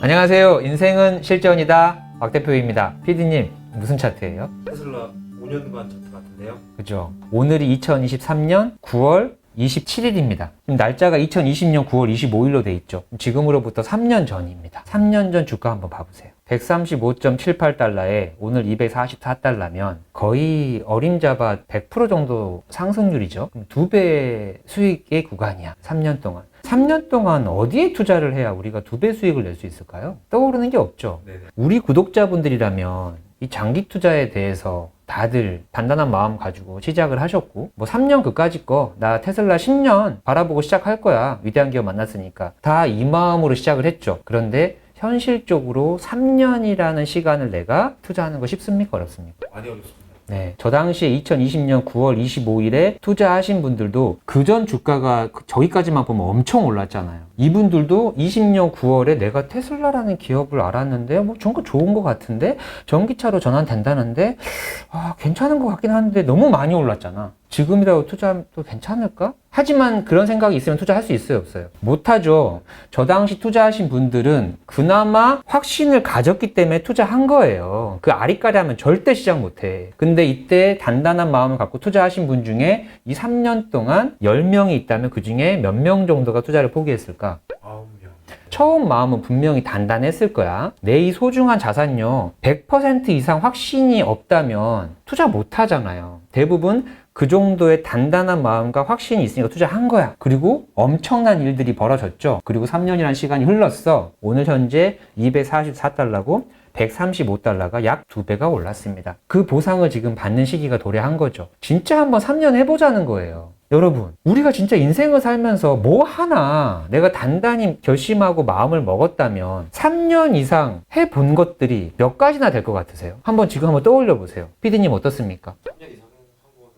안녕하세요. 인생은 실전이다. 박 대표입니다. PD님, 무슨 차트예요? 테슬라 5년간 차트 같은데요. 그죠? 오늘이 2023년 9월 27일입니다. 날짜가 2020년 9월 25일로 돼 있죠. 지금으로부터 3년 전입니다. 3년 전 주가 한번 봐보세요. 135.78달러에 오늘 244달러면 거의 어림잡아 100% 정도 상승률이죠. 2배 수익의 구간이야. 3년 동안. 3년 동안 어디에 투자를 해야 우리가 2배 수익을 낼 수 있을까요? 떠오르는 게 없죠. 네네. 우리 구독자분들이라면 이 장기 투자에 대해서 다들 단단한 마음 가지고 시작을 하셨고, 뭐 3년 그까짓 거, 나 테슬라 10년 바라보고 시작할 거야. 위대한 기업 만났으니까. 다 이 마음으로 시작을 했죠. 그런데 현실적으로 3년이라는 시간을 내가 투자하는 거 쉽습니까? 어렵습니까? 많이 어렵습니다. 네. 저 당시에 2020년 9월 25일에 투자하신 분들도 그전 주가가 저기까지만 보면 엄청 올랐잖아요. 이분들도 20년 9월에 내가 테슬라라는 기업을 알았는데 뭐 좋은 것 같은데 전기차로 전환된다는데 괜찮은 것 같긴 한데 너무 많이 올랐잖아. 지금이라도 투자하면 또 괜찮을까? 하지만 그런 생각이 있으면 투자할 수 있어요, 없어요? 못하죠. 저 당시 투자하신 분들은 그나마 확신을 가졌기 때문에 투자한 거예요. 그 아리까리하면 절대 시작 못해. 근데 이때 단단한 마음을 갖고 투자하신 분 중에 이 3년 동안 10명이 있다면 그 중에 몇 명 정도가 투자를 포기했을까? 9명. 처음 마음은 분명히 단단했을 거야. 내 이 소중한 자산요, 100% 이상 확신이 없다면 투자 못 하잖아요. 대부분 그 정도의 단단한 마음과 확신이 있으니까 투자한 거야. 그리고 엄청난 일들이 벌어졌죠. 그리고 3년이라는 시간이 흘렀어. 오늘 현재 244달러고 135달러가 약 2배가 올랐습니다. 그 보상을 지금 받는 시기가 도래한 거죠. 진짜 한번 3년 해보자는 거예요. 여러분, 우리가 진짜 인생을 살면서 뭐 하나 내가 단단히 결심하고 마음을 먹었다면 3년 이상 해본 것들이 몇 가지나 될 것 같으세요? 지금 한번 떠올려 보세요. 피디님 어떻습니까? 3년 이상은 한 거는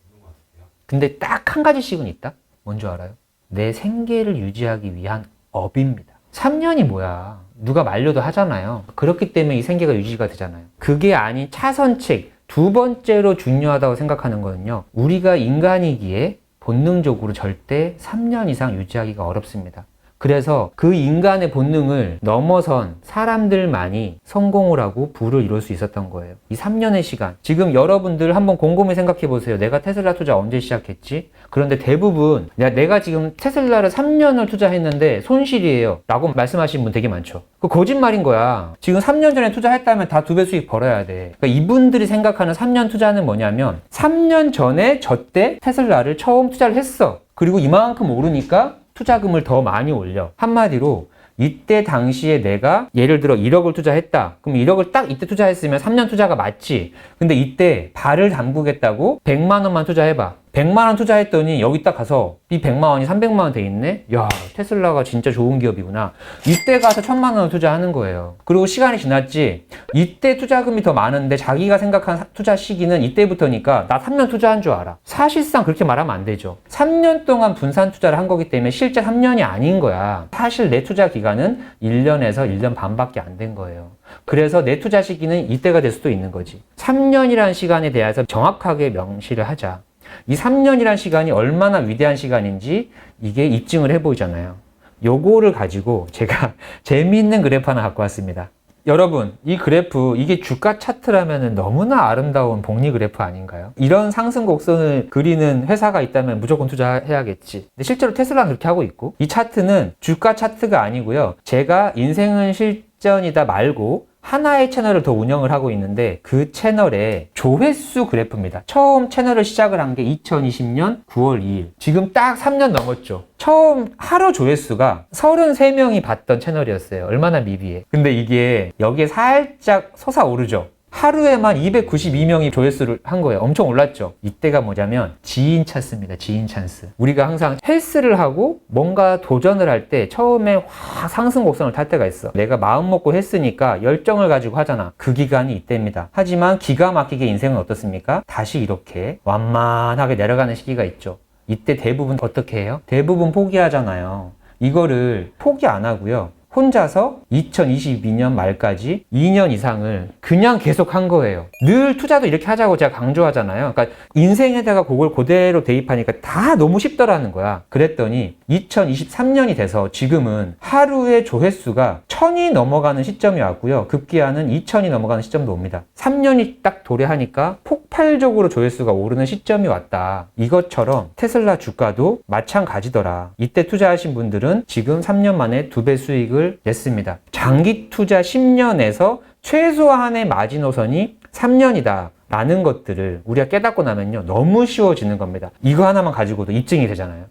없는 것 같은데요. 근데 딱 한 가지씩은 있다? 뭔지 알아요? 내 생계를 유지하기 위한 업입니다. 3년이 뭐야? 누가 말려도 하잖아요. 그렇기 때문에 이 생계가 유지가 되잖아요. 그게 아닌 차선책, 두 번째로 중요하다고 생각하는 거는요. 우리가 인간이기에 본능적으로 절대 3년 이상 유지하기가 어렵습니다. 그래서 그 인간의 본능을 넘어선 사람들만이 성공을 하고 부를 이룰 수 있었던 거예요. 이 3년의 시간. 지금 여러분들 한번 곰곰이 생각해 보세요. 내가 테슬라 투자 언제 시작했지? 그런데 대부분 내가 지금 테슬라를 3년을 투자했는데 손실이에요 라고 말씀하시는 분 되게 많죠. 그 거짓말인 거야. 지금 3년 전에 투자했다면 다 2배 수익 벌어야 돼. 그러니까 이분들이 생각하는 3년 투자는 뭐냐면 3년 전에 저때 테슬라를 처음 투자를 했어. 그리고 이만큼 오르니까 투자금을 더 많이 올려. 한마디로 이때 당시에 내가 예를 들어 1억을 투자했다. 그럼 1억을 딱 이때 투자했으면 3년 투자가 맞지. 근데 이때 발을 담그겠다고 100만 원만 투자해봐. 100만 원 투자했더니 여기 딱 가서 이 100만 원이 300만 원 돼 있네? 야, 테슬라가 진짜 좋은 기업이구나. 이때 가서 1000만 원을 투자하는 거예요. 그리고 시간이 지났지. 이때 투자금이 더 많은데 자기가 생각한 투자 시기는 이때부터니까 나 3년 투자한 줄 알아. 사실상 그렇게 말하면 안 되죠. 3년 동안 분산 투자를 한 거기 때문에 실제 3년이 아닌 거야. 사실 내 투자 기간은 1년에서 1년 반밖에 안 된 거예요. 그래서 내 투자 시기는 이때가 될 수도 있는 거지. 3년이라는 시간에 대해서 정확하게 명시를 하자. 이 3년이란 시간이 얼마나 위대한 시간인지 이게 입증을 해보이잖아요. 요거를 가지고 제가 재미있는 그래프 하나 갖고 왔습니다. 여러분, 이 그래프, 이게 주가 차트라면 너무나 아름다운 복리 그래프 아닌가요? 이런 상승 곡선을 그리는 회사가 있다면 무조건 투자해야겠지. 근데 실제로 테슬라는 그렇게 하고 있고, 이 차트는 주가 차트가 아니고요. 제가 인생은 실전이다 말고 하나의 채널을 더 운영을 하고 있는데 그 채널의 조회수 그래프입니다. 처음 채널을 시작을 한 게 2020년 9월 2일. 지금 딱 3년 넘었죠. 처음 하루 조회수가 33명이 봤던 채널이었어요. 얼마나 미비해. 근데 이게 여기에 살짝 솟아오르죠. 하루에만 292명이 조회수를 한 거예요. 엄청 올랐죠. 이때가 뭐냐면 지인 찬스입니다. 지인 찬스. 우리가 항상 헬스를 하고 뭔가 도전을 할 때 처음에 확 상승 곡선을 탈 때가 있어. 내가 마음 먹고 했으니까 열정을 가지고 하잖아. 그 기간이 이때입니다. 하지만 기가 막히게 인생은 어떻습니까? 다시 이렇게 완만하게 내려가는 시기가 있죠. 이때 대부분 어떻게 해요? 대부분 포기하잖아요. 이거를 포기 안 하고요. 혼자서 2022년 말까지 2년 이상을 그냥 계속 한 거예요. 늘 투자도 이렇게 하자고 제가 강조하잖아요. 그러니까 인생에다가 그걸 그대로 대입하니까 다 너무 쉽더라는 거야. 그랬더니 2023년이 돼서 지금은 하루의 조회수가 1000이 넘어가는 시점이 왔고요. 급기야는 2000이 넘어가는 시점도 옵니다. 3년이 딱 도래하니까 폭발적으로 조회수가 오르는 시점이 왔다. 이것처럼 테슬라 주가도 마찬가지더라. 이때 투자하신 분들은 지금 3년 만에 2배 수익을 냈습니다. 장기 투자 10년에서 최소한의 마지노선이 3년이다. 라는 것들을 우리가 깨닫고 나면요. 너무 쉬워지는 겁니다. 이거 하나만 가지고도 입증이 되잖아요.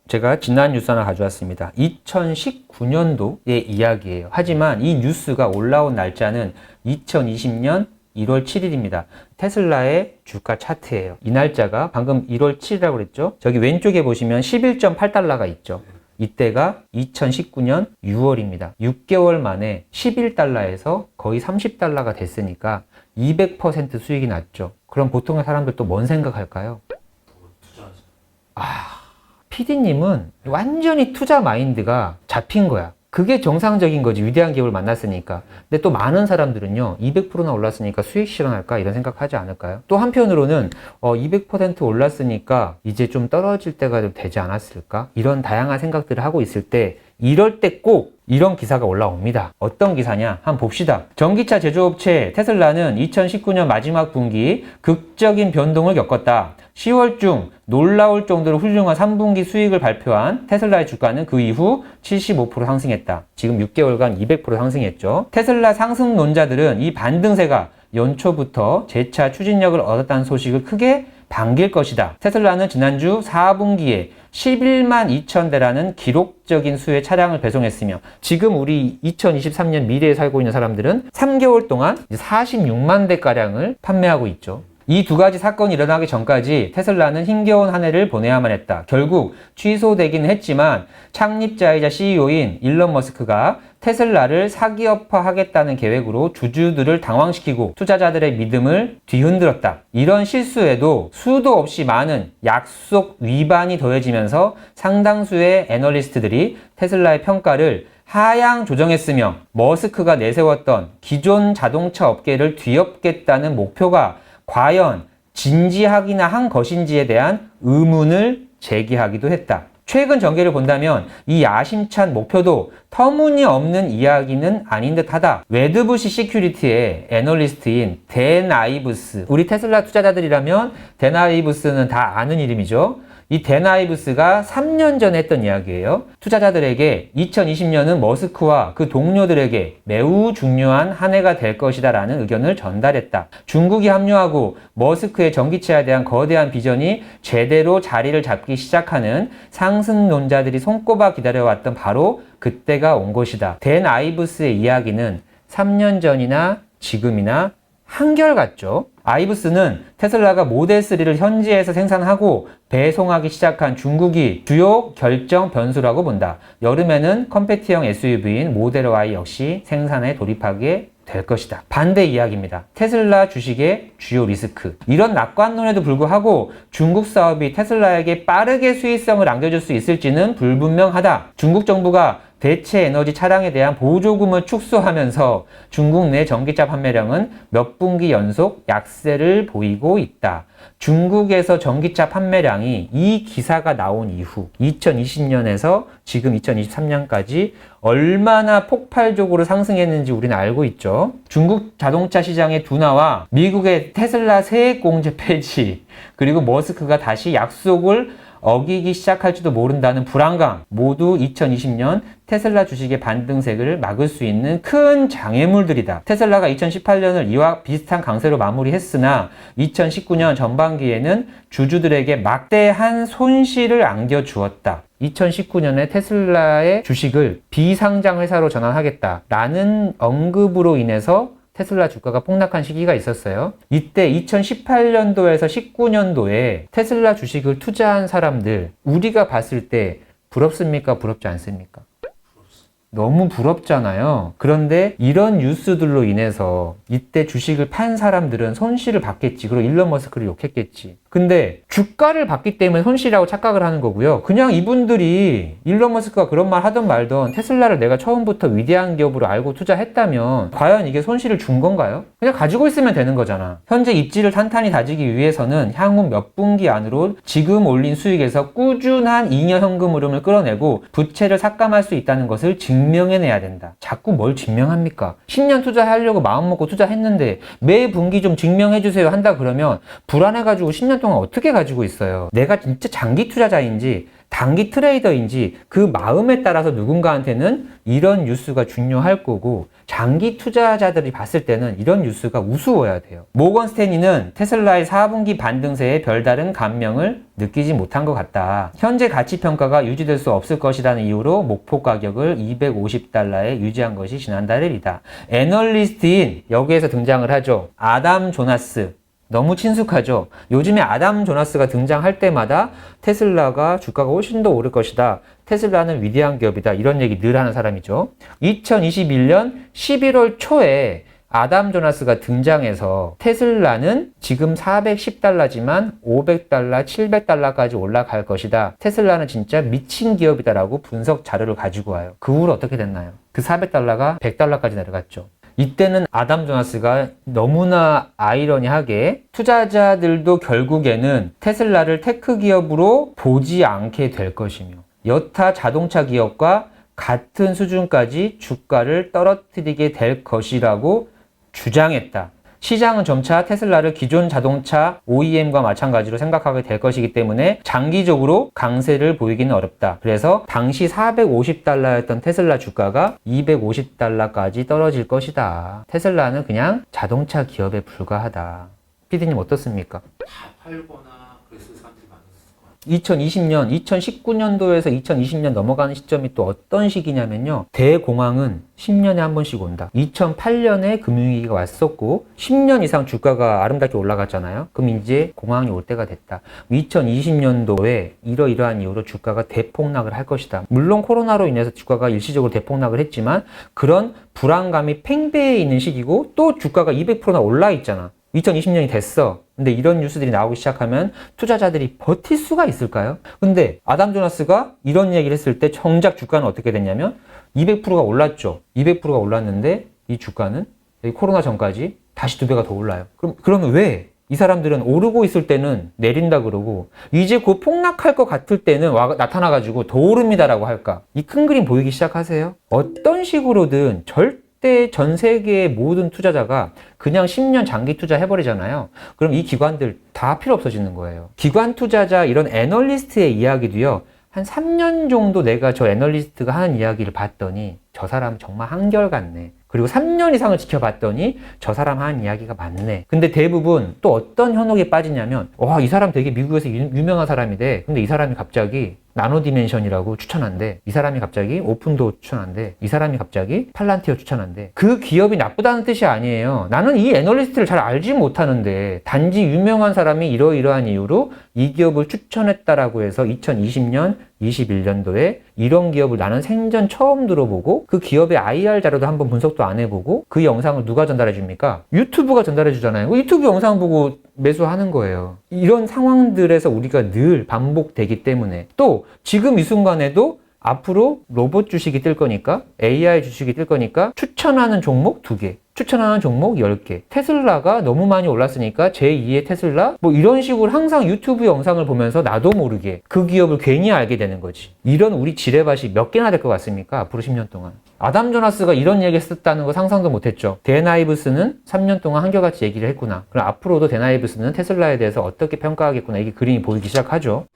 제가 지난 뉴스 하나 가져왔습니다. 2019년도의 이야기예요. 하지만 이 뉴스가 올라온 날짜는 2020년 1월 7일입니다. 테슬라의 주가 차트예요. 이 날짜가 방금 1월 7일이라고 그랬죠? 저기 왼쪽에 보시면 11.8달러가 있죠. 이때가 2019년 6월입니다. 6개월 만에 11달러에서 거의 30달러가 됐으니까 200% 수익이 났죠. 그럼 보통의 사람들 또 뭔 생각할까요? 투자하죠. PD님은 완전히 투자 마인드가 잡힌 거야. 그게 정상적인 거지. 위대한 기업을 만났으니까. 근데 또 많은 사람들은요, 200%나 올랐으니까 수익 실현할까? 이런 생각하지 않을까요? 또 한편으로는 200% 올랐으니까 이제 좀 떨어질 때가 좀 되지 않았을까? 이런 다양한 생각들을 하고 있을 때, 이럴 때 꼭 이런 기사가 올라옵니다. 어떤 기사냐? 한번 봅시다. 전기차 제조업체 테슬라는 2019년 마지막 분기 극적인 변동을 겪었다. 10월 중 놀라울 정도로 훌륭한 3분기 수익을 발표한 테슬라의 주가는 그 이후 75% 상승했다. 지금 6개월간 200% 상승했죠. 테슬라 상승론자들은 이 반등세가 연초부터 재차 추진력을 얻었다는 소식을 크게 반길 것이다. 테슬라는 지난주 4분기에 11만 2천 대라는 기록적인 수의 차량을 배송했으며 지금 우리 2023년 미래에 살고 있는 사람들은 3개월 동안 46만 대가량을 판매하고 있죠. 이 두 가지 사건이 일어나기 전까지 테슬라는 힘겨운 한 해를 보내야만 했다. 결국 취소되긴 했지만 창립자이자 CEO인 일론 머스크가 테슬라를 사기업화하겠다는 계획으로 주주들을 당황시키고 투자자들의 믿음을 뒤흔들었다. 이런 실수에도 수도 없이 많은 약속 위반이 더해지면서 상당수의 애널리스트들이 테슬라의 평가를 하향 조정했으며 머스크가 내세웠던 기존 자동차 업계를 뒤엎겠다는 목표가 과연 진지하기나 한 것인지에 대한 의문을 제기하기도 했다. 최근 전개를 본다면 이 야심찬 목표도 터무니없는 이야기는 아닌 듯하다. 웨드부시 시큐리티의 애널리스트인 댄 아이브스, 우리 테슬라 투자자들이라면 댄 아이브스는 다 아는 이름이죠. 이 댄 아이브스가 3년 전에 했던 이야기예요. 투자자들에게 2020년은 머스크와 그 동료들에게 매우 중요한 한 해가 될 것이다 라는 의견을 전달했다. 중국이 합류하고 머스크의 전기차에 대한 거대한 비전이 제대로 자리를 잡기 시작하는 상승론자들이 손꼽아 기다려왔던 바로 그때가 온 것이다. 댄 아이브스의 이야기는 3년 전이나 지금이나 한결같죠. 아이브스는 테슬라가 모델3를 현지에서 생산하고 배송하기 시작한 중국이 주요 결정 변수라고 본다. 여름에는 컴패티형 SUV인 모델 Y 역시 생산에 돌입하게 될 것이다. 반대 이야기입니다. 테슬라 주식의 주요 리스크. 이런 낙관론에도 불구하고 중국 사업이 테슬라에게 빠르게 수익성을 안겨줄 수 있을지는 불분명하다. 중국 정부가 대체 에너지 차량에 대한 보조금을 축소하면서 중국 내 전기차 판매량은 몇 분기 연속 약세를 보이고 있다. 중국에서 전기차 판매량이 이 기사가 나온 이후 2020년에서 지금 2023년까지 얼마나 폭발적으로 상승했는지 우리는 알고 있죠. 중국 자동차 시장의 둔화와 미국의 테슬라 세액공제 폐지, 그리고 머스크가 다시 약속을 어기기 시작할지도 모른다는 불안감, 모두 2020년 테슬라 주식의 반등세를 막을 수 있는 큰 장애물들이다. 테슬라가 2018년을 이와 비슷한 강세로 마무리했으나 2019년 전반기에는 주주들에게 막대한 손실을 안겨주었다. 2019년에 테슬라의 주식을 비상장 회사로 전환하겠다라는 언급으로 인해서 테슬라 주가가 폭락한 시기가 있었어요. 이때 2018년도에서 19년도에 테슬라 주식을 투자한 사람들, 우리가 봤을 때 부럽습니까? 부럽지 않습니까? 너무 부럽잖아요. 그런데 이런 뉴스들로 인해서 이때 주식을 판 사람들은 손실을 받겠지. 그리고 일론 머스크를 욕했겠지. 근데 주가를 받기 때문에 손실이라고 착각을 하는 거고요. 그냥 이분들이 일론 머스크가 그런 말 하던 말던 테슬라를 내가 처음부터 위대한 기업으로 알고 투자했다면 과연 이게 손실을 준 건가요? 그냥 가지고 있으면 되는 거잖아. 현재 입지를 탄탄히 다지기 위해서는 향후 몇 분기 안으로 지금 올린 수익에서 꾸준한 잉여 현금 흐름을 끌어내고 부채를 삭감할 수 있다는 것을 증명해내야 된다. 자꾸 뭘 증명합니까? 10년 투자하려고 마음먹고 투자했는데 매 분기 좀 증명해주세요 한다 그러면 불안해가지고 10년 동안 어떻게 가지고 있어요? 내가 진짜 장기 투자자인지 단기 트레이더인지 그 마음에 따라서 누군가한테는 이런 뉴스가 중요할 거고 장기 투자자들이 봤을 때는 이런 뉴스가 우스워야 돼요. 모건 스탠리는 테슬라의 4분기 반등세에 별다른 감명을 느끼지 못한 것 같다. 현재 가치 평가가 유지될 수 없을 것이라는 이유로 목표 가격을 $250에 유지한 것이 지난달 일이다. 애널리스트인 여기에서 등장을 하죠. 아담 조나스. 너무 친숙하죠. 요즘에 아담 조나스가 등장할 때마다 테슬라가 주가가 훨씬 더 오를 것이다. 테슬라는 위대한 기업이다. 이런 얘기 늘 하는 사람이죠. 2021년 11월 초에 아담 조나스가 등장해서 테슬라는 지금 $410지만 $500, $700까지 올라갈 것이다. 테슬라는 진짜 미친 기업이다라고 분석 자료를 가지고 와요. 그 후로 어떻게 됐나요? 그 $400가 $100까지 내려갔죠. 이때는 아담 조나스가 너무나 아이러니하게 투자자들도 결국에는 테슬라를 테크 기업으로 보지 않게 될 것이며 여타 자동차 기업과 같은 수준까지 주가를 떨어뜨리게 될 것이라고 주장했다. 시장은 점차 테슬라를 기존 자동차 OEM과 마찬가지로 생각하게 될 것이기 때문에 장기적으로 강세를 보이기는 어렵다. 그래서 당시 $450였던 테슬라 주가가 $250까지 떨어질 것이다. 테슬라는 그냥 자동차 기업에 불과하다. PD님 어떻습니까? 다 팔거나 그랬을 사람들이 많았을 것 같아요. 2020년, 2019년도에서 2020년 넘어가는 시점이 또 어떤 시기냐면요. 대공황은 10년에 한 번씩 온다. 2008년에 금융위기가 왔었고 10년 이상 주가가 아름답게 올라갔잖아요. 그럼 이제 공황이 올 때가 됐다. 2020년도에 이러이러한 이유로 주가가 대폭락을 할 것이다. 물론 코로나로 인해서 주가가 일시적으로 대폭락을 했지만 그런 불안감이 팽배해 있는 시기고 또 주가가 200%나 올라 있잖아. 2020년이 됐어. 근데 이런 뉴스들이 나오기 시작하면 투자자들이 버틸 수가 있을까요? 근데 아담 조나스가 이런 얘기를 했을 때 정작 주가는 어떻게 됐냐면 200%가 올랐죠. 200%가 올랐는데 이 주가는 코로나 전까지 다시 2배가 더 올라요. 그러면 왜? 이 사람들은 오르고 있을 때는 내린다 그러고 이제 곧 폭락할 것 같을 때는 나타나가지고 더 오릅니다라고 할까? 이 큰 그림 보이기 시작하세요? 어떤 식으로든 절대 전 세계의 모든 투자자가 그냥 10년 장기 투자 해버리잖아요. 그럼 이 기관들 다 필요 없어지는 거예요. 기관 투자자 이런 애널리스트의 이야기도요. 한 3년 정도 내가 저 애널리스트가 하는 이야기를 봤더니 저 사람 정말 한결같네. 그리고 3년 이상을 지켜봤더니 저 사람 하는 이야기가 맞네. 근데 대부분 또 어떤 현혹에 빠지냐면 와, 이 사람 되게 미국에서 유명한 사람이래. 근데 이 사람이 갑자기 나노디멘션이라고 추천한대. 이 사람이 갑자기 오픈도어 추천한대. 이 사람이 갑자기 팔란티어 추천한대. 그 기업이 나쁘다는 뜻이 아니에요. 나는 이 애널리스트를 잘 알지 못하는데 단지 유명한 사람이 이러이러한 이유로 이 기업을 추천했다라고 해서 2020년, 21년도에 이런 기업을 나는 생전 처음 들어보고 그 기업의 IR 자료도 한번 분석도 안 해보고 그 영상을 누가 전달해 줍니까? 유튜브가 전달해 주잖아요. 그 유튜브 영상 보고 매수하는 거예요. 이런 상황들에서 우리가 늘 반복되기 때문에 또 지금 이 순간에도 앞으로 로봇 주식이 뜰 거니까 AI 주식이 뜰 거니까 추천하는 종목 2개, 추천하는 종목 10개. 테슬라가 너무 많이 올랐으니까 제2의 테슬라 뭐 이런 식으로 항상 유튜브 영상을 보면서 나도 모르게 그 기업을 괜히 알게 되는 거지. 이런 우리 지뢰밭이 몇 개나 될 것 같습니까? 앞으로 10년 동안. 아담 조나스가 이런 얘기를 썼다는 거 상상도 못했죠. 댄 아이브스는 3년 동안 한결같이 얘기를 했구나. 그럼 앞으로도 댄 아이브스는 테슬라에 대해서 어떻게 평가하겠구나. 이게 그림이 보이기 시작하죠.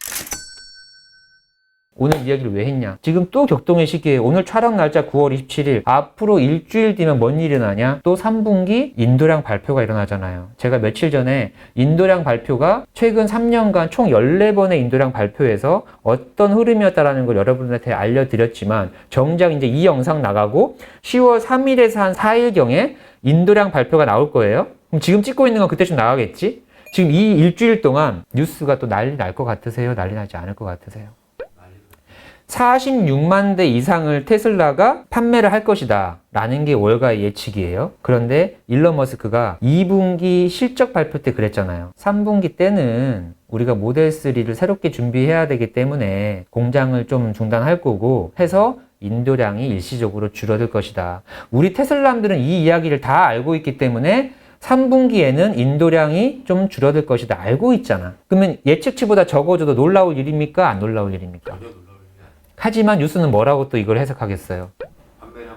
오늘 이야기를 왜 했냐? 지금 또 격동의 시기에 오늘 촬영 날짜 9월 27일 앞으로 일주일 뒤면 뭔 일이 나냐? 또 3분기 인도량 발표가 일어나잖아요. 제가 며칠 전에 인도량 발표가 최근 3년간 총 14번의 인도량 발표에서 어떤 흐름이었다라는 걸 여러분한테 알려드렸지만 정작 이제 이 영상 나가고 10월 3일에서 한 4일경에 인도량 발표가 나올 거예요. 그럼 지금 찍고 있는 건 그때쯤 나가겠지? 지금 이 일주일 동안 뉴스가 또 난리 날 것 같으세요? 난리 나지 않을 것 같으세요? 46만 대 이상을 테슬라가 판매를 할 것이다 라는 게 월가의 예측이에요. 그런데 일론 머스크가 2분기 실적 발표 때 그랬잖아요. 3분기 때는 우리가 모델 3를 새롭게 준비해야 되기 때문에 공장을 좀 중단할 거고 해서 인도량이 일시적으로 줄어들 것이다. 우리 테슬라람들은 이 이야기를 다 알고 있기 때문에 3분기에는 인도량이 좀 줄어들 것이다. 알고 있잖아. 그러면 예측치보다 적어져도 놀라울 일입니까? 안 놀라울 일입니까? 전혀 놀라울 일이 아니에요. 하지만 뉴스는 뭐라고 또 이걸 해석하겠어요? 판매량이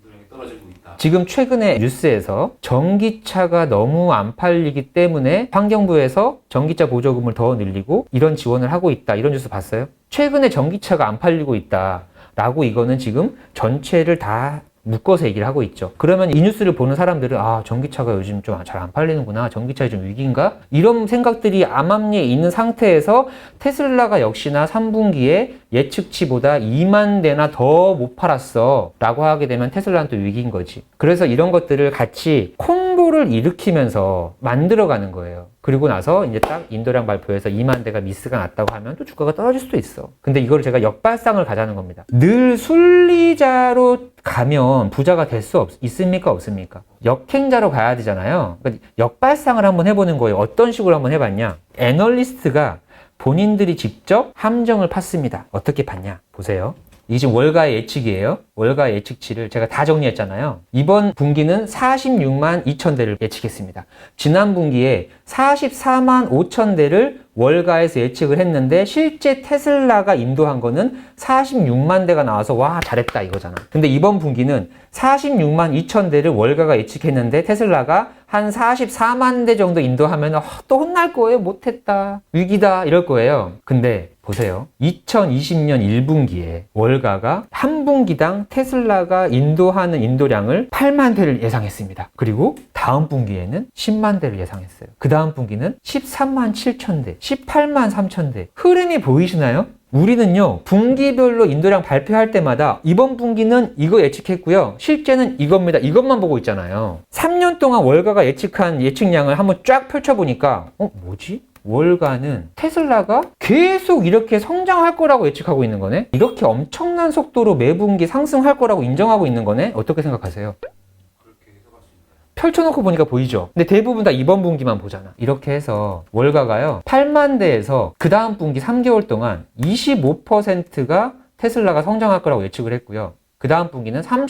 인도량이 떨어지고 있다. 지금 최근에 뉴스에서 전기차가 너무 안 팔리기 때문에 환경부에서 전기차 보조금을 더 늘리고 이런 지원을 하고 있다. 이런 뉴스 봤어요? 최근에 전기차가 안 팔리고 있다. 라고 이거는 지금 전체를 다 묶어서 얘기를 하고 있죠. 그러면 이 뉴스를 보는 사람들은 전기차가 요즘 좀 잘 안 팔리는구나. 전기차에 좀 위기인가? 이런 생각들이 암암리에 있는 상태에서 테슬라가 역시나 3분기에 예측치보다 2만 대나 더 못 팔았어. 라고 하게 되면 테슬라는 또 위기인 거지. 그래서 이런 것들을 같이 콤보를 일으키면서 만들어가는 거예요. 그리고 나서 이제 딱 인도량 발표에서 2만 대가 미스가 났다고 하면 또 주가가 떨어질 수도 있어. 근데 이걸 제가 역발상을 가자는 겁니다. 늘 순리자로 가면 부자가 될 수 있습니까? 없습니까? 역행자로 가야 되잖아요. 그러니까 역발상을 한번 해보는 거예요. 어떤 식으로 한번 해봤냐? 애널리스트가 본인들이 직접 함정을 팠습니다. 어떻게 팠냐? 보세요. 이게 지금 월가의 예측이에요. 월가의 예측치를 제가 다 정리했잖아요. 이번 분기는 46만 2천 대를 예측했습니다. 지난 분기에 44만 5천 대를 월가에서 예측을 했는데 실제 테슬라가 인도한 거는 46만 대가 나와서 와 잘했다 이거잖아. 근데 이번 분기는 46만 2천 대를 월가가 예측했는데 테슬라가 한 44만 대 정도 인도하면 또 혼날 거예요. 못했다. 위기다. 이럴 거예요. 근데 보세요. 2020년 1분기에 월가가 한 분기당 테슬라가 인도하는 인도량을 8만 대를 예상했습니다. 그리고 다음 분기에는 10만 대를 예상했어요. 그 다음 분기는 13만 7천 대, 18만 3천 대. 흐름이 보이시나요? 우리는요, 분기별로 인도량 발표할 때마다 이번 분기는 이거 예측했고요. 실제는 이겁니다. 이것만 보고 있잖아요. 3년 동안 월가가 예측한 예측량을 한번 쫙 펼쳐보니까 뭐지? 월가는 테슬라가 계속 이렇게 성장할 거라고 예측하고 있는 거네? 이렇게 엄청난 속도로 매분기 상승할 거라고 인정하고 있는 거네? 어떻게 생각하세요? 그렇게 해석할 수 있나요? 펼쳐놓고 보니까 보이죠? 근데 대부분 다 이번 분기만 보잖아. 이렇게 해서 월가가요 8만 대에서 그 다음 분기 3개월 동안 25%가 테슬라가 성장할 거라고 예측을 했고요. 그 다음 분기는 한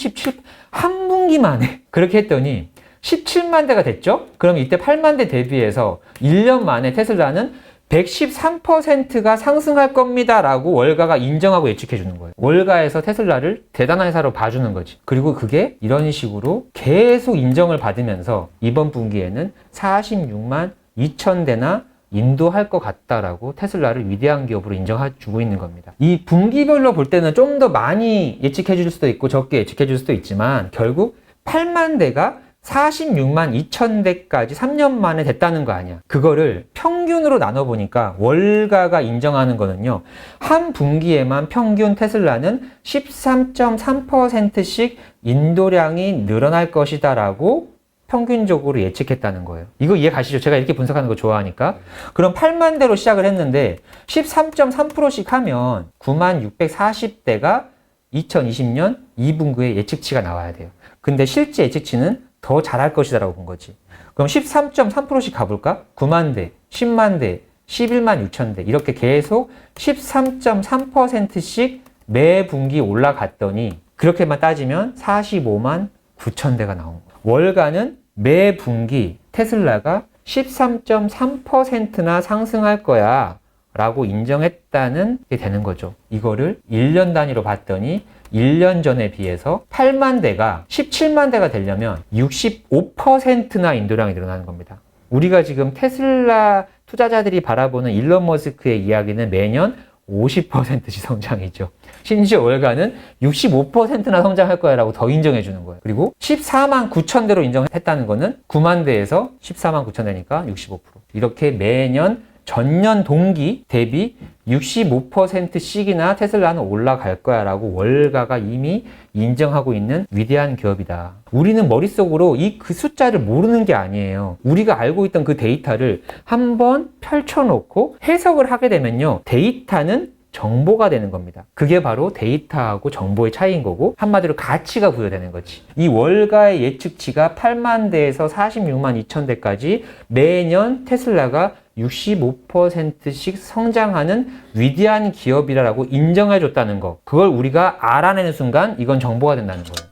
분기 만에 그렇게 했더니 17만 대가 됐죠? 그럼 이때 8만 대 대비해서 1년 만에 테슬라는 113%가 상승할 겁니다 라고 월가가 인정하고 예측해 주는 거예요. 월가에서 테슬라를 대단한 회사로 봐주는 거지. 그리고 그게 이런 식으로 계속 인정을 받으면서 이번 분기에는 46만 2천 대나 인도할 것 같다라고 테슬라를 위대한 기업으로 인정해주고 있는 겁니다. 이 분기별로 볼 때는 좀 더 많이 예측해 줄 수도 있고 적게 예측해 줄 수도 있지만 결국 8만 대가 46만 2천 대까지 3년 만에 됐다는 거 아니야. 그거를 평균으로 나눠보니까 월가가 인정하는 거는요. 한 분기에만 평균 테슬라는 13.3%씩 인도량이 늘어날 것이다 라고 평균적으로 예측했다는 거예요. 이거 이해 가시죠? 제가 이렇게 분석하는 거 좋아하니까. 그럼 8만 대로 시작을 했는데 13.3%씩 하면 9만 640대가 2020년 2분기에 예측치가 나와야 돼요. 근데 실제 예측치는 더 잘할 것이다라고 본 거지. 그럼 13.3%씩 가볼까? 9만 대, 10만 대, 11만 6천 대 이렇게 계속 13.3%씩 매 분기 올라갔더니 그렇게만 따지면 45만 9천 대가 나온 거야. 월가는 매 분기 테슬라가 13.3%나 상승할 거야 라고 인정했다는 게 되는 거죠. 이거를 1년 단위로 봤더니 1년 전에 비해서 8만 대가 17만 대가 되려면 65%나 인도량이 늘어나는 겁니다. 우리가 지금 테슬라 투자자들이 바라보는 일론 머스크의 이야기는 매년 50%씩 성장이죠. 심지어 월가는 65%나 성장할 거야 라고 더 인정해 주는 거예요. 그리고 14만 9천 대로 인정했다는 거는 9만 대에서 14만 9천 대니까 65%. 이렇게 매년 전년 동기 대비 65%씩이나 테슬라는 올라갈 거야 라고 월가가 이미 인정하고 있는 위대한 기업이다. 우리는 머릿속으로 그 숫자를 모르는 게 아니에요. 우리가 알고 있던 그 데이터를 한번 펼쳐놓고 해석을 하게 되면요. 데이터는 정보가 되는 겁니다. 그게 바로 데이터하고 정보의 차이인 거고 한마디로 가치가 부여되는 거지. 이 월가의 예측치가 8만 대에서 46만 2천 대까지 매년 테슬라가 65%씩 성장하는 위대한 기업이라고 인정해줬다는 거. 그걸 우리가 알아내는 순간 이건 정보가 된다는 거예요.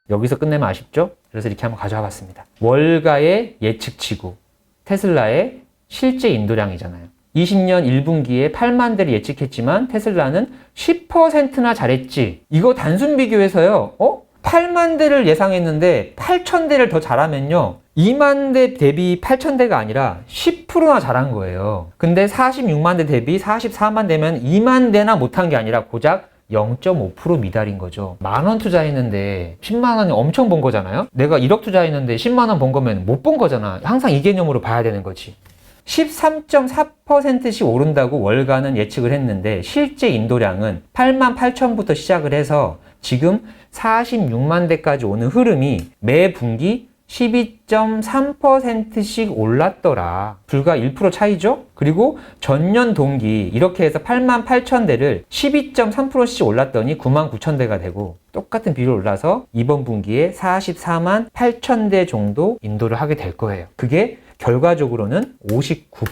여기서 끝내면 아쉽죠? 그래서 이렇게 한번 가져와 봤습니다. 월가의 예측치고 테슬라의 실제 인도량이잖아요. 20년 1분기에 8만 대를 예측했지만 테슬라는 10%나 잘했지. 이거 단순 비교해서요. 8만 대를 예상했는데 8천 대를 더 잘하면요. 2만 대 대비 8천 대가 아니라 10%나 잘한 거예요. 근데 46만 대 대비 44만 대면 2만 대나 못한 게 아니라 고작 0.5% 미달인 거죠. 10,000원 투자했는데 10만 원이 엄청 번 거잖아요. 내가 1억 투자했는데 10만 원 번 거면 못 본 거잖아. 항상 이 개념으로 봐야 되는 거지. 13.4%씩 오른다고 월가는 예측을 했는데 실제 인도량은 8만 8천부터 시작을 해서 지금 46만 대까지 오는 흐름이 매 분기 12.3%씩 올랐더라. 불과 1% 차이죠? 그리고 전년 동기 이렇게 해서 8만 8천 대를 12.3%씩 올랐더니 9만 9천 대가 되고 똑같은 비율로 올라서 이번 분기에 44만 8천 대 정도 인도를 하게 될 거예요. 그게 결과적으로는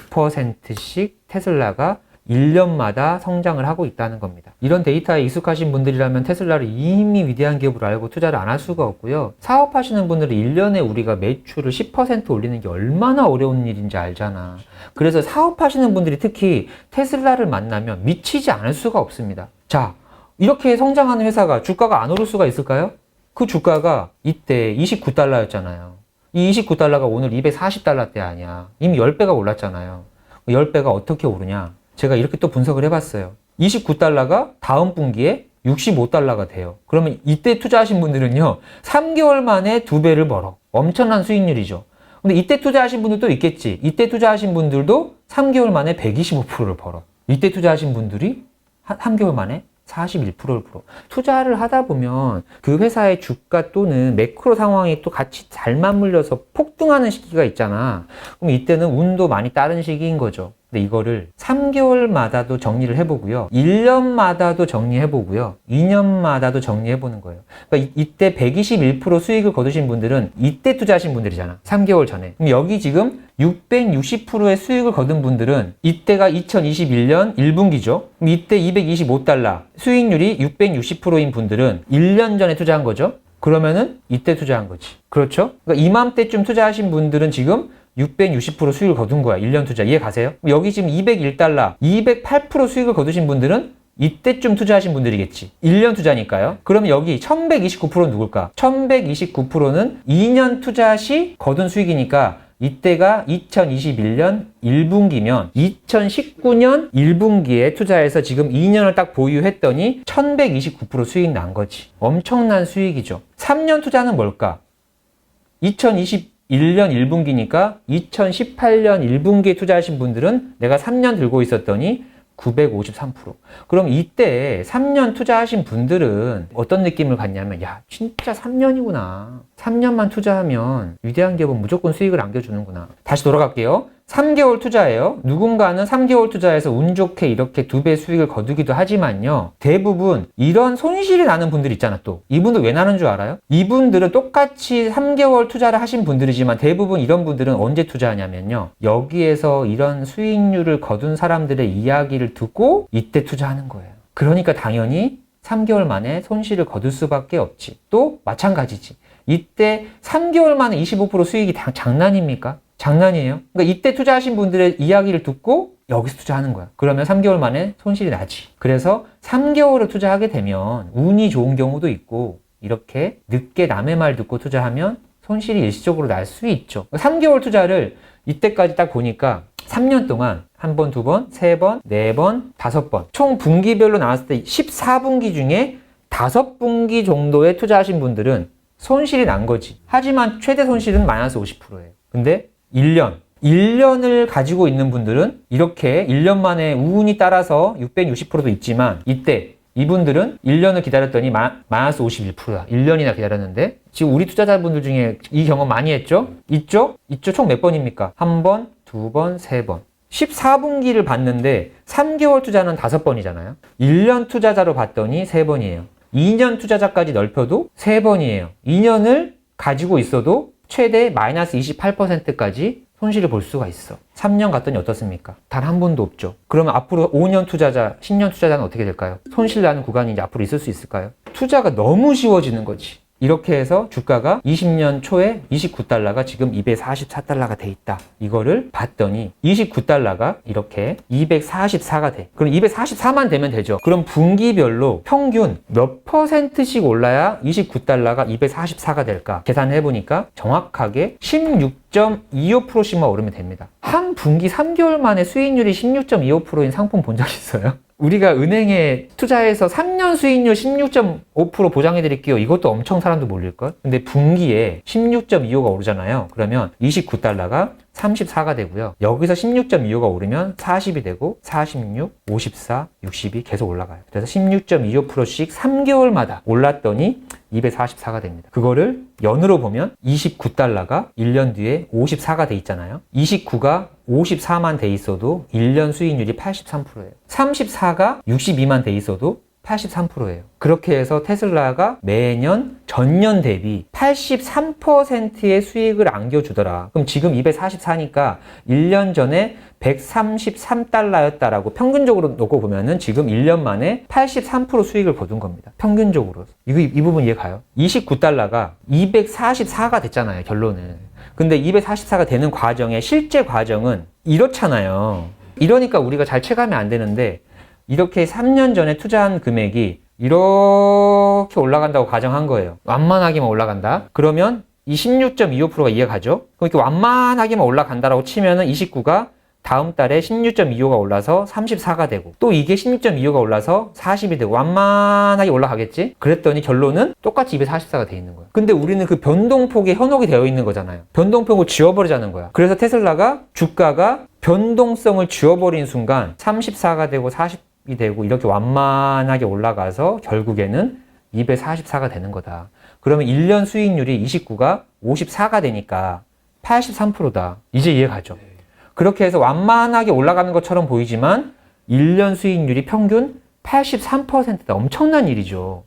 59%씩 테슬라가 1년마다 성장을 하고 있다는 겁니다. 이런 데이터에 익숙하신 분들이라면 테슬라를 이미 위대한 기업으로 알고 투자를 안 할 수가 없고요. 사업하시는 분들은 1년에 우리가 매출을 10% 올리는 게 얼마나 어려운 일인지 알잖아. 그래서 사업하시는 분들이 특히 테슬라를 만나면 미치지 않을 수가 없습니다. 자, 이렇게 성장하는 회사가 주가가 안 오를 수가 있을까요? 그 주가가 이때 29달러였잖아요. 이 29달러가 오늘 240달러대 아니야. 이미 10배가 올랐잖아요. 10배가 어떻게 오르냐? 제가 이렇게 또 분석을 해봤어요. 29달러가 다음 분기에 65달러가 돼요. 그러면 이때 투자하신 분들은요, 3개월 만에 2배를 벌어. 엄청난 수익률이죠. 근데 이때 투자하신 분들도 있겠지. 이때 투자하신 분들도 3개월 만에 125%를 벌어. 이때 투자하신 분들이 3개월 만에 41%를 벌어. 투자를 하다 보면 그 회사의 주가 또는 매크로 상황이 또 같이 잘 맞물려서 폭등하는 시기가 있잖아. 그럼 이때는 운도 많이 따른 시기인 거죠. 근데 이거를 3개월마다도 정리를 해보고요. 1년마다도 정리해보고요. 2년마다도 정리해보는 거예요. 그러니까 이때 121% 수익을 거두신 분들은 이때 투자하신 분들이잖아. 3개월 전에. 그럼 여기 지금 660%의 수익을 거둔 분들은 이때가 2021년 1분기죠. 그럼 이때 225달러. 수익률이 660%인 분들은 1년 전에 투자한 거죠. 그러면은 이때 투자한 거지. 그렇죠? 그러니까 이맘때쯤 투자하신 분들은 지금 660% 수익을 거둔 거야. 1년 투자. 이해 가세요? 여기 지금 201달러, 208% 수익을 거두신 분들은 이때쯤 투자하신 분들이겠지. 1년 투자니까요. 그럼 여기 1129%는 누굴까? 1129%는 2년 투자 시 거둔 수익이니까 이때가 2021년 1분기면 2019년 1분기에 투자해서 지금 2년을 딱 보유했더니 1129% 수익 난 거지. 엄청난 수익이죠. 3년 투자는 뭘까? 2021년 1분기니까 2018년 1분기에 투자하신 분들은 내가 3년 들고 있었더니 953%. 그럼 이때 3년 투자하신 분들은 어떤 느낌을 갖냐면, 야, 진짜 3년이구나. 3년만 투자하면 위대한 기업은 무조건 수익을 안겨주는구나. 다시 돌아갈게요. 3개월 투자예요. 누군가는 3개월 투자해서 운 좋게 이렇게 2배 수익을 거두기도 하지만요. 대부분 이런 손실이 나는 분들 있잖아 또. 이분들 왜 나는 줄 알아요? 이분들은 똑같이 3개월 투자를 하신 분들이지만 대부분 이런 분들은 언제 투자하냐면요. 여기에서 이런 수익률을 거둔 사람들의 이야기를 듣고 이때 투자하는 거예요. 그러니까 당연히 3개월 만에 손실을 거둘 수밖에 없지. 또 마찬가지지. 이때 3개월 만에 25% 수익이 장난입니까? 장난이에요. 그러니까 이때 투자하신 분들의 이야기를 듣고 여기서 투자하는 거야. 그러면 3개월 만에 손실이 나지. 그래서 3개월을 투자하게 되면 운이 좋은 경우도 있고 이렇게 늦게 남의 말 듣고 투자하면 손실이 일시적으로 날 수 있죠. 3개월 투자를 이때까지 딱 보니까 3년 동안 한 번, 두 번, 세 번, 네 번, 다섯 번. 총 분기별로 나왔을 때 14분기 중에 5분기 정도에 투자하신 분들은 손실이 난 거지. 하지만 최대 손실은 마이너스 50%예요. 근데 1년을 가지고 있는 분들은 이렇게 1년 만에 운이 따라서 660%도 있지만 이때 이분들은 1년을 기다렸더니 마이너스 51%다. 1년이나 기다렸는데 지금 우리 투자자분들 중에 이 경험 많이 했죠? 있죠? 총 몇 번입니까? 한 번, 두 번, 세 번. 14분기를 봤는데 3개월 투자는 5번이잖아요. 1년 투자자로 봤더니 3번이에요. 2년 투자자까지 넓혀도 3번이에요. 2년을 가지고 있어도 최대 마이너스 28%까지 손실을 볼 수가 있어. 3년 갔더니 어떻습니까? 단 한 번도 없죠. 그러면 앞으로 5년 투자자, 10년 투자자는 어떻게 될까요? 손실 나는 구간이 이제 앞으로 있을 수 있을까요? 투자가 너무 쉬워지는 거지. 이렇게 해서 주가가 20년 초에 29달러가 지금 244달러가 돼 있다. 이거를 봤더니 29달러가 이렇게 244가 돼. 그럼 244만 되면 되죠. 그럼 분기별로 평균 몇 %씩 올라야 29달러가 244가 될까? 계산해 보니까 정확하게 16.25%씩만 오르면 됩니다. 한 분기 3개월 만에 수익률이 16.25%인 상품 본 적 있어요? 우리가 은행에 투자해서 3년 수익률 16.5% 보장해 드릴게요. 이것도 엄청 사람도 몰릴걸? 근데 분기에 16.25가 오르잖아요. 그러면 29달러가 34가 되고요. 여기서 16.25가 오르면 40이 되고 46, 54, 60이 계속 올라가요. 그래서 16.25%씩 3개월마다 올랐더니 244가 됩니다. 그거를 연으로 보면 29달러가 1년 뒤에 54가 돼 있잖아요. 29가 54만 돼 있어도 1년 수익률이 83%예요. 34가 62만 돼 있어도 83%예요. 그렇게 해서 테슬라가 매년 전년 대비 83%의 수익을 안겨주더라. 그럼 지금 244니까 1년 전에 133달러였다라고 평균적으로 놓고 보면은 지금 1년 만에 83% 수익을 거둔 겁니다. 평균적으로. 이 부분 이해 가요? 29달러가 244가 됐잖아요, 결론은. 근데 244가 되는 과정의 실제 과정은 이렇잖아요. 이러니까 우리가 잘 체감이 안 되는데 이렇게 3년 전에 투자한 금액이 이렇게 올라간다고 가정한 거예요. 완만하게만 올라간다. 그러면 이 16.25%가 이해가 가죠? 그럼 이렇게 완만하게만 올라간다라고 치면은 29가 다음 달에 16.25가 올라서 34가 되고 또 이게 16.25가 올라서 40이 되고 완만하게 올라가겠지? 그랬더니 결론은 똑같이 244가 돼 있는 거야. 근데 우리는 그 변동폭에 현혹이 되어 있는 거잖아요. 변동폭을 지워버리자는 거야. 그래서 테슬라가 주가가 변동성을 지워버린 순간 34가 되고 40이 되고 이렇게 완만하게 올라가서 결국에는 244가 되는 거다. 그러면 1년 수익률이 29가 54가 되니까 83%다. 이제 이해가죠? 그렇게 해서 완만하게 올라가는 것처럼 보이지만 1년 수익률이 평균 83%다. 엄청난 일이죠.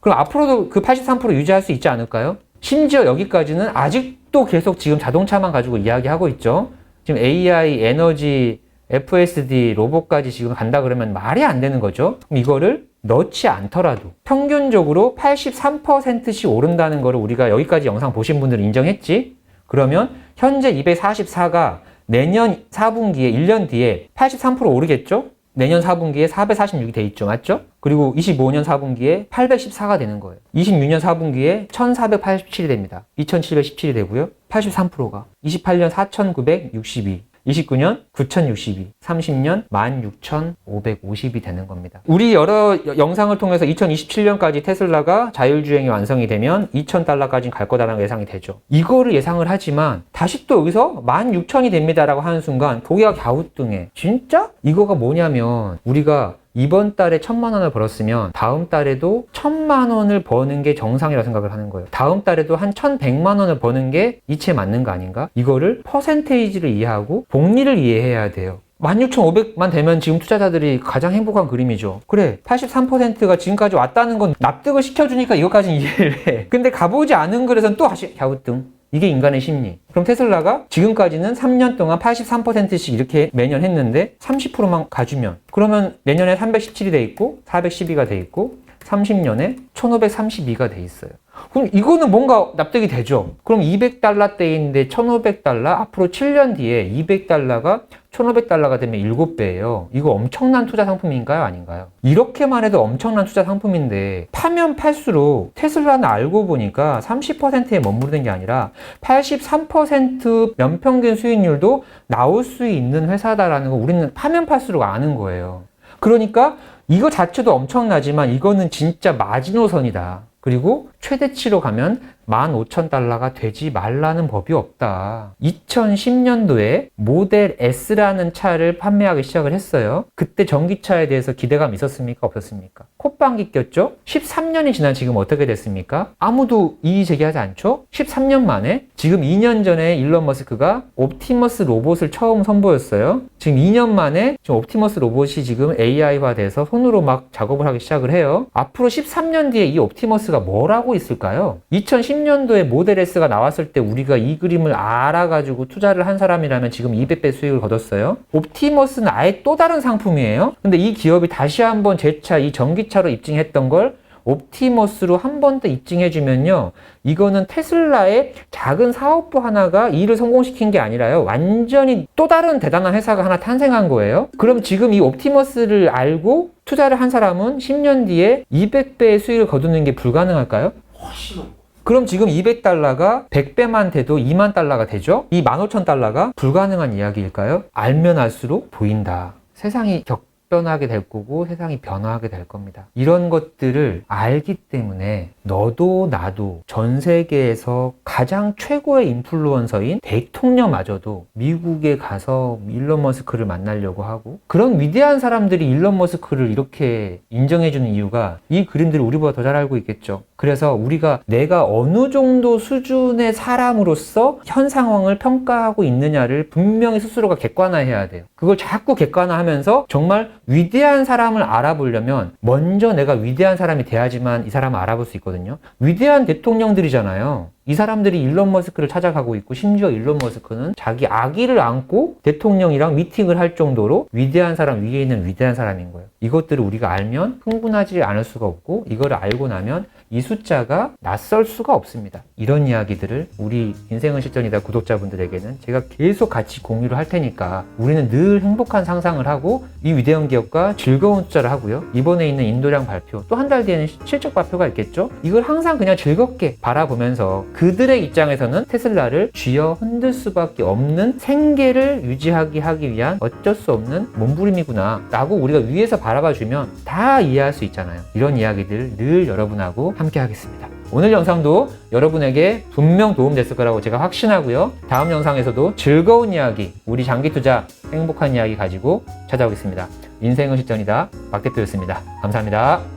그럼 앞으로도 그 83% 유지할 수 있지 않을까요? 심지어 여기까지는 아직도 계속 지금 자동차만 가지고 이야기하고 있죠. 지금 AI, 에너지, FSD, 로봇까지 지금 간다 그러면 말이 안 되는 거죠. 그럼 이거를 넣지 않더라도 평균적으로 83%씩 오른다는 거를 우리가 여기까지 영상 보신 분들은 인정했지? 그러면 현재 244가 내년 4분기에 1년 뒤에 83% 오르겠죠? 내년 4분기에 446이 돼 있죠. 맞죠? 그리고 25년 4분기에 814가 되는 거예요. 26년 4분기에 1487이 됩니다. 2717이 되고요. 83%가. 28년 4962. 29년 9062, 30년 16550이 되는 겁니다. 우리 여러 영상을 통해서 2027년까지 테슬라가 자율주행이 완성이 되면 2000달러까지 갈 거다라는 예상이 되죠. 이거를 예상을 하지만 다시 또 여기서 16000이 됩니다라고 하는 순간 고개가 갸우뚱해. 진짜? 이거가 뭐냐면 우리가 이번 달에 1000만 원을 벌었으면 다음 달에도 1000만 원을 버는 게 정상이라고 생각을 하는 거예요. 다음 달에도 한 1100만 원을 버는 게 이치에 맞는 거 아닌가? 이거를 퍼센테이지를 이해하고 복리를 이해해야 돼요. 16,500만 되면 지금 투자자들이 가장 행복한 그림이죠. 그래, 83%가 지금까지 왔다는 건 납득을 시켜주니까 이것까지는 이해를 해. 근데 가보지 않은 글에서는 또 다시 갸우뚱. 이게 인간의 심리. 그럼 테슬라가 지금까지는 3년 동안 83%씩 이렇게 매년 했는데 30%만 가주면 그러면 내년에 317이 돼 있고 412가 돼 있고 30년에 1532가 돼 있어요. 그럼 이거는 뭔가 납득이 되죠. 그럼 200달러대인데 1500달러 앞으로 7년 뒤에 200달러가 1500달러가 되면 7배예요. 이거 엄청난 투자 상품인가요? 아닌가요? 이렇게만 해도 엄청난 투자 상품인데 파면 팔수록 테슬라는 알고 보니까 30%에 머무르는 게 아니라 83% 연평균 수익률도 나올 수 있는 회사다라는 거 우리는 파면 팔수록 아는 거예요. 그러니까 이거 자체도 엄청나지만 이거는 진짜 마지노선이다. 그리고 최대치로 가면 15,000달러가 되지 말라는 법이 없다. 2010년도에 모델 S라는 차를 판매하기 시작을 했어요. 그때 전기차에 대해서 기대감이 있었습니까? 없었습니까? 콧방귀 꼈죠? 13년이 지난 지금 어떻게 됐습니까? 아무도 이의 제기하지 않죠? 13년 만에 지금 2년 전에 일론 머스크가 옵티머스 로봇을 처음 선보였어요. 지금 2년 만에 지금 옵티머스 로봇이 지금 AI화 돼서 손으로 막 작업을 하기 시작을 해요. 앞으로 13년 뒤에 이 옵티머스가 옵티머스가 뭘 하고 있을까요? 2010년도에 모델 S가 나왔을 때 우리가 이 그림을 알아가지고 투자를 한 사람이라면 지금 200배 수익을 거뒀어요. 옵티머스는 아예 또 다른 상품이에요. 근데 이 기업이 다시 한번 제 차, 이 전기차로 입증했던 걸 옵티머스로 한 번 더 입증해주면요, 이거는 테슬라의 작은 사업부 하나가 일을 성공시킨 게 아니라요, 완전히 또 다른 대단한 회사가 하나 탄생한 거예요. 그럼 지금 이 옵티머스를 알고 투자를 한 사람은 10년 뒤에 200배의 수익을 거두는 게 불가능할까요? 훨씬 넘고. 그럼 지금 200달러가 100배만 돼도 2만 달러가 되죠? 이 15,000달러가 불가능한 이야기일까요? 알면 알수록 보인다. 세상이 변하게 될 거고 세상이 변화하게 될 겁니다. 이런 것들을 알기 때문에 너도 나도 전 세계에서 가장 최고의 인플루언서인 대통령마저도 미국에 가서 일론 머스크를 만나려고 하고, 그런 위대한 사람들이 일론 머스크를 이렇게 인정해주는 이유가 이 그림들을 우리보다 더 잘 알고 있겠죠. 그래서 우리가 내가 어느 정도 수준의 사람으로서 현 상황을 평가하고 있느냐를 분명히 스스로가 객관화해야 돼요. 그걸 자꾸 객관화하면서 정말 위대한 사람을 알아보려면 먼저 내가 위대한 사람이 돼야지만 이 사람을 알아볼 수 있거든요. 위대한 대통령들이잖아요. 이 사람들이 일론 머스크를 찾아가고 있고, 심지어 일론 머스크는 자기 아기를 안고 대통령이랑 미팅을 할 정도로 위대한 사람 위에 있는 위대한 사람인 거예요. 이것들을 우리가 알면 흥분하지 않을 수가 없고, 이거를 알고 나면 이 숫자가 낯설 수가 없습니다. 이런 이야기들을 우리 인생은 실전이다 구독자분들에게는 제가 계속 같이 공유를 할 테니까 우리는 늘 행복한 상상을 하고 이 위대한 기업과 즐거운 투자를 하고요. 이번에 있는 인도량 발표, 또 한 달 뒤에는 실적 발표가 있겠죠? 이걸 항상 그냥 즐겁게 바라보면서 그들의 입장에서는 테슬라를 쥐어 흔들 수밖에 없는 생계를 하기 위한 어쩔 수 없는 몸부림이구나 라고 우리가 위에서 바라봐주면 다 이해할 수 있잖아요. 이런 이야기들 늘 여러분하고 함께 하겠습니다. 오늘 영상도 여러분에게 분명 도움됐을 거라고 제가 확신하고요. 다음 영상에서도 즐거운 이야기, 우리 장기투자 행복한 이야기 가지고 찾아오겠습니다. 인생은 실전이다. 박 대표였습니다. 감사합니다.